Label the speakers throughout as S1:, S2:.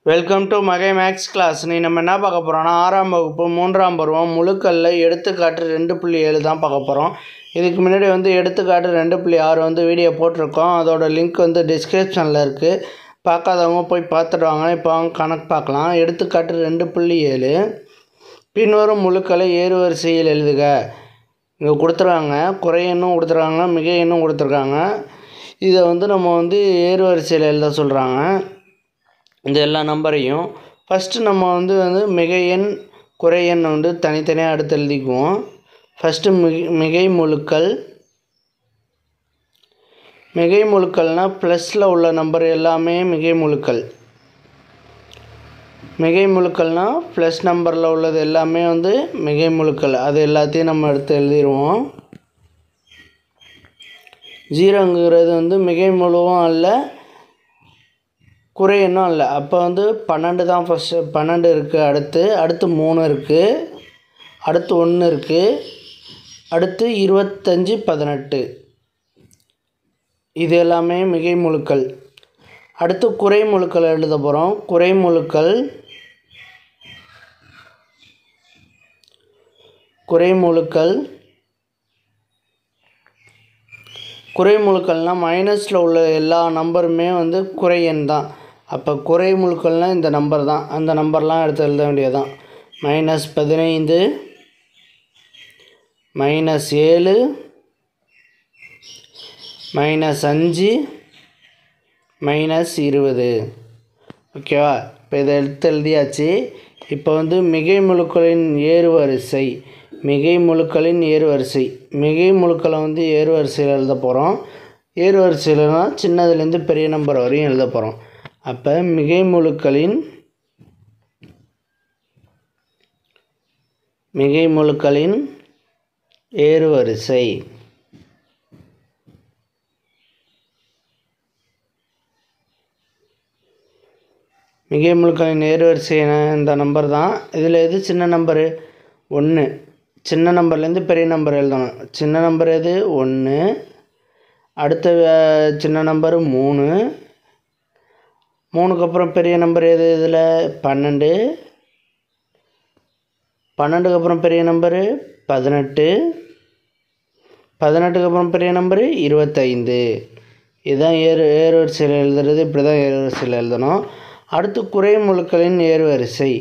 S1: Welcome to மகை maths class. நீ நம்ம என்ன பார்க்க போகிறோன்னா 6ஆம் வகுப்பு 3ஆம் பருவம் முழுக்கல்ல எடுத்துக்காட்டு 2.7 தான் பார்க்க போகிறோம். இதுக்கு முன்னாடி எடுத்துக்காட்டு 2.6 வீடியோ போட்டிருக்கோம். அதோட லிங்க் டிஸ்கிரிப்ஷனில் இருக்குது. பார்க்காதவங்க போய் பார்த்துட்டு வாங்க. இப்போ அவங்க கணக்கு பார்க்கலாம். எடுத்துக்காட்டு 2.7 பின்வரும் முழுக்களை ஏறுவரிசையில் எழுதுக. இங்கே கொடுத்துருக்காங்க, குறை எண்ணும் கொடுத்துருக்காங்க, மிகை எண்ணும் கொடுத்துருக்காங்க. இதை நம்ம ஏறுவரிசையில் எழுத சொல்கிறாங்க. இந்த எல்லா நம்பரையும் ஃபஸ்ட்டு நம்ம மிகை எண் குறை எண் தனித்தனியாக அடுத்து எழுதிக்குவோம். ஃபஸ்ட்டு மிகை முழுக்கள்னால் ப்ளஸில் உள்ள நம்பர் எல்லாமே மிகை முழுக்கள்னால் ப்ளஸ் நம்பரில் உள்ளது எல்லாமே மிகை முழுக்கள். அது எல்லாத்தையும் நம்ம எடுத்து எழுதிடுவோம். 0ங்கிறது மிகை முழுவும் அல்ல, குறை எண்ணும் இல்லை. அப்போ 12 தான் ஃபஸ்ட்டு. 12 இருக்குது. அடுத்து 3 இருக்குது. அடுத்து 1 இருக்குது. அடுத்து 25, 18. இது எல்லாமே மிகை முழுக்கள். அடுத்து குறை முழுக்கள் எழுத போகிறோம். குறை முழுக்கள்னால் மைனஸில் உள்ள எல்லா நம்பருமே குறை எண் தான். அப்போ குறை முழுக்கள்னால் இந்த நம்பர் தான். அந்த நம்பர்லாம் எடுத்து எழுத வேண்டியதுதான். -15, -7, -5, -20. ஓகேவா? இப்போ இதை எடுத்து எழுதியாச்சு. இப்போ மிகை முழுக்களின் ஏறுவரிசை. மிகை முழுக்களை ஏறுவரிசையில் எழுத போகிறோம். ஏறுவரிசையில்னா சின்னதுலேருந்து பெரிய நம்பர் வரையும் எழுத போகிறோம். அப்போ மிகை முழுக்களின் ஏறுவரிசை. மிகை முழுக்களின் ஏறுவரிசை இந்த நம்பர் தான். இதில் எது சின்ன நம்பரு? 1. சின்ன நம்பர்லேருந்து பெரிய நம்பர் எழுதணும். சின்ன நம்பர் எது? 1. அடுத்த சின்ன நம்பர் 3. 3க்கு அப்புறம் பெரிய நம்பர் எது? இதில் 12. 12க்கு அப்புறம் பெரிய நம்பரு 18. 18க்கு அப்புறம் பெரிய நம்பரு 25. இதுதான் ஏறுவரிசையில் எழுதுறது. இப்படி தான் ஏறுவரிசையில் எழுதணும். அடுத்து குறை முழுக்களின் ஏறுவரிசை.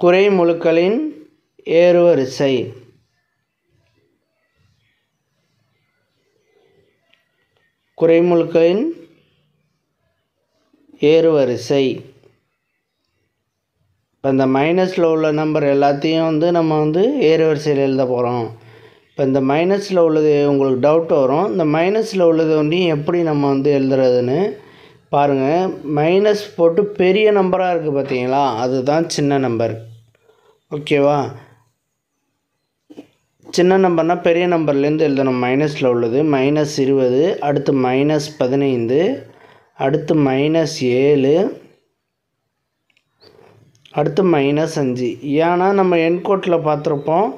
S1: குறை முழுக்களின் ஏறுவரிசை இப்போ இந்த மைனஸில் உள்ள நம்பர் எல்லாத்தையும் நம்ம ஏறுவரிசையில் எழுத போகிறோம். இப்போ இந்த மைனஸில் உள்ளது உங்களுக்கு டவுட் வரும். இந்த மைனஸில் உள்ளது எப்படி நம்ம எழுதுறதுன்னு பாருங்கள். மைனஸ் போட்டு பெரிய நம்பராக இருக்குது பார்த்தீங்களா? அதுதான் சின்ன நம்பர். ஓகேவா? சின்ன நம்பர்னால் பெரிய நம்பர்லேருந்து எழுதணும். மைனஸில் உள்ளது -20, அடுத்து -15, அடுத்து -7, அடுத்து -5. ஏன்னா நம்ம என்கோட்டில் பார்த்துருப்போம்,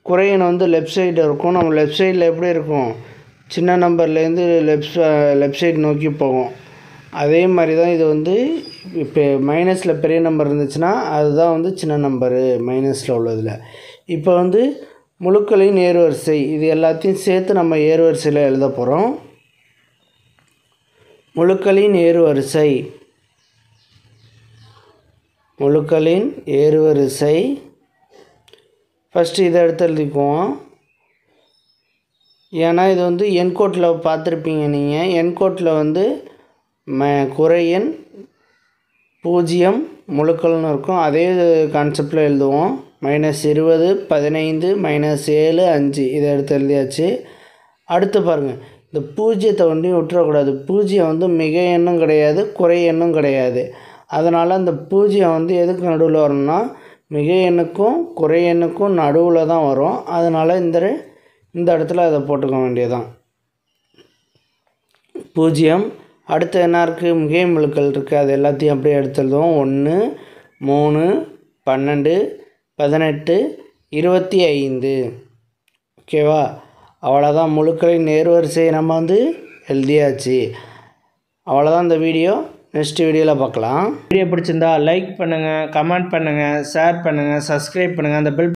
S1: குறையன் லெஃப்ட் சைடு இருக்கும். நம்ம லெஃப்ட் சைடில் எப்படி இருக்கும்? சின்ன நம்பர்லேருந்து லெஃப்ட் சைடு நோக்கி போகும். அதே மாதிரி தான் இது இப்போ மைனஸில் பெரிய நம்பர் இருந்துச்சுன்னா அதுதான் சின்ன நம்பரு மைனஸில் உள்ளதில். இப்போ முழுக்களின் ஏறுவரிசை. இது எல்லாத்தையும் சேர்த்து நம்ம ஏறுவரிசையில் எழுத போகிறோம். முழுக்களின் ஏறுவரிசை. ஃபஸ்ட்டு இதை எடுத்து எழுதிக்குவோம். ஏன்னா இது என்கோட்டில் பார்த்துருப்பீங்க நீங்கள். என்கோட்டில் குறை எண் 0 முழுக்கள்னு இருக்கும். அதே கான்செப்டில் எழுதுவோம். -20, 15, -7, 5. இதை எடுத்து எழுதியாச்சு. அடுத்து பாருங்கள், இந்த 0த்தை விட்டுறக்கூடாது. 0 மிகை எண்ணும் கிடையாது, குறை எண்ணும் கிடையாது. அதனால் அந்த 0 எதுக்கு நடுவில் வரணும்னா மிகை எண்ணுக்கும் குறை எண்ணுக்கும் நடுவில் தான் வரும். அதனால் இந்த இடத்துல அதை போட்டுக்க வேண்டியதுதான். 0. அடுத்து என்ன இருக்குது? மிகை முழுக்கள் இருக்குது. அது எல்லாத்தையும் அப்படியே எடுத்து எழுதுவோம். 1, 3, 12, 18, 25. ஓகேவா? அவ்வளோதான். முழுக்களின் ஏறுவரிசையை நம்ம எழுதியாச்சு. அவ்வளோதான் இந்த வீடியோ. நெக்ஸ்ட் வீடியோவில் பார்க்கலாம். வீடியோ பிடிச்சிருந்தா லைக் பண்ணுங்கள், கமெண்ட் பண்ணுங்கள், ஷேர் பண்ணுங்கள், சப்ஸ்கிரைப் பண்ணுங்கள். அந்த பெல்